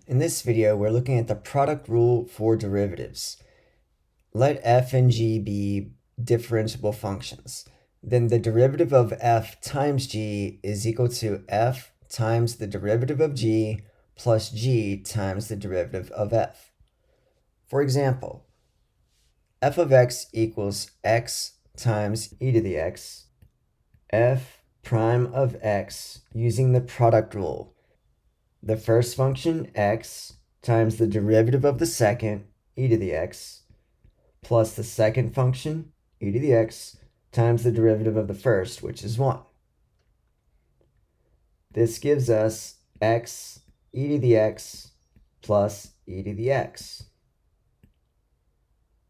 In this video, we're looking at the product rule for derivatives. Let f and g be differentiable functions. Then the derivative of f times g is equal to f times the derivative of g plus g times the derivative of f. For example, f of x equals x times e to the x, f prime of x using the product rule. The first function, x, times the derivative of the second, e to the x, plus the second function, e to the x, times the derivative of the first, which is 1. This gives us x e to the x plus e to the x.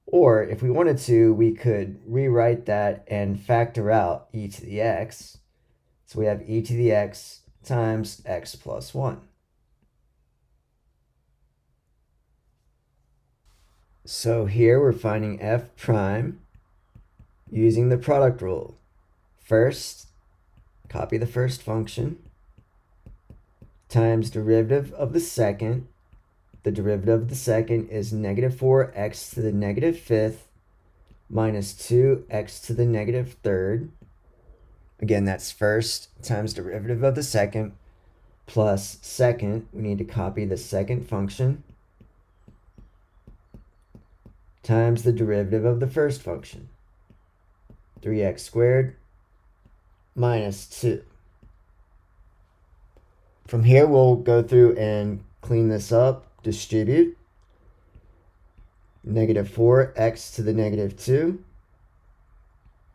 Or if we wanted to, we could rewrite that and factor out e to the x. So we have e to the x times x plus 1. So here we're finding f prime using the product rule. First, copy the first function times derivative of the second. The derivative of the second is negative 4x to the negative fifth minus 2x to the negative third. Again, that's first times derivative of the second plus second. We need to copy the second function times the derivative of the first function, 3x squared minus 2. From here, we'll go through and clean this up, distribute. Negative 4x to the negative 2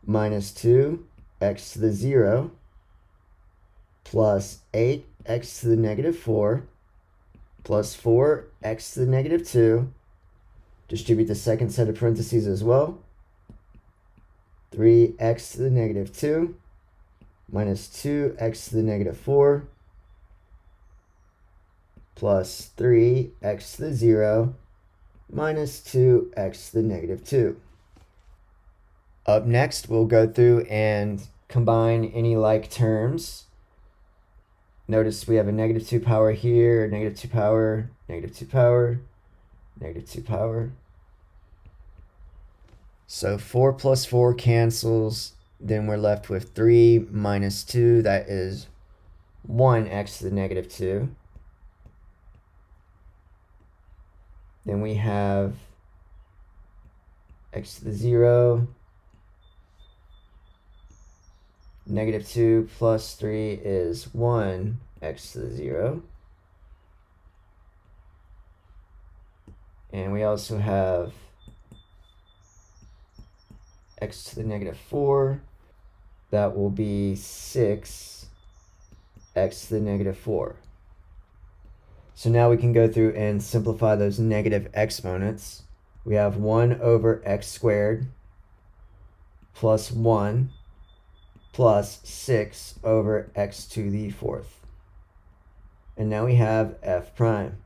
minus 2x to the 0 plus 8x to the negative 4 plus 4x to the negative 2. Distribute the second set of parentheses as well. 3x to the negative 2 minus 2x to the negative 4 plus 3x to the 0 minus 2x to the negative 2. Up next, we'll go through and combine any like terms. Notice we have a negative 2 power here, negative 2 power, negative 2 power, negative 2 power. So 4 plus 4 cancels. Then we're left with 3 minus 2. That is 1x to the negative 2. Then we have x to the 0. Negative 2 plus 3 is 1x to the 0. And we also have x to the negative 4. That will be 6x to the negative 4. So now we can go through and simplify those negative exponents. We have 1 over x squared plus 1 plus 6 over x to the 4th. And now we have f prime.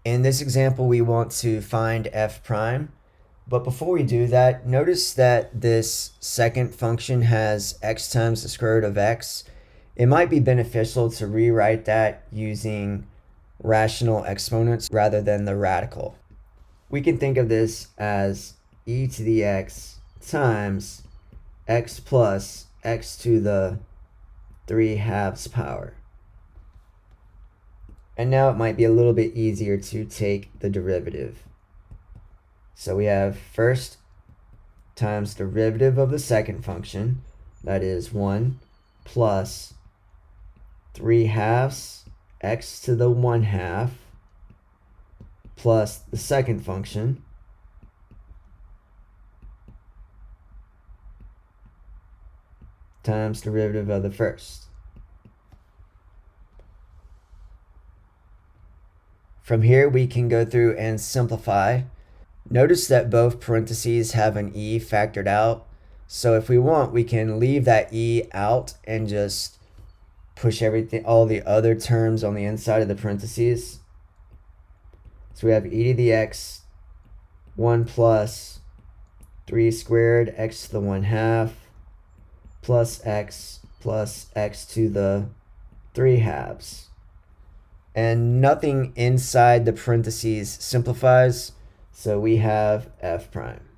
In this example, we want to find f prime. But before we do that, notice that this second function has x times the square root of x. It might be beneficial to rewrite that using rational exponents rather than the radical. We can think of this as e to the x times x plus x to the 3/2 power. And now it might be a little bit easier to take the derivative. So we have first times derivative of the second function, that is 1 plus 3/2 x to the 1/2 plus the second function times derivative of the first. From here, we can go through and simplify. Notice that both parentheses have an e factored out. So if we want, we can leave that e out and just push everything, all the other terms on the inside of the parentheses. So we have e to the x, 1 plus 3 squared x to the 1/2 plus x to the 3/2. and nothing inside the parentheses simplifies, so we have f prime.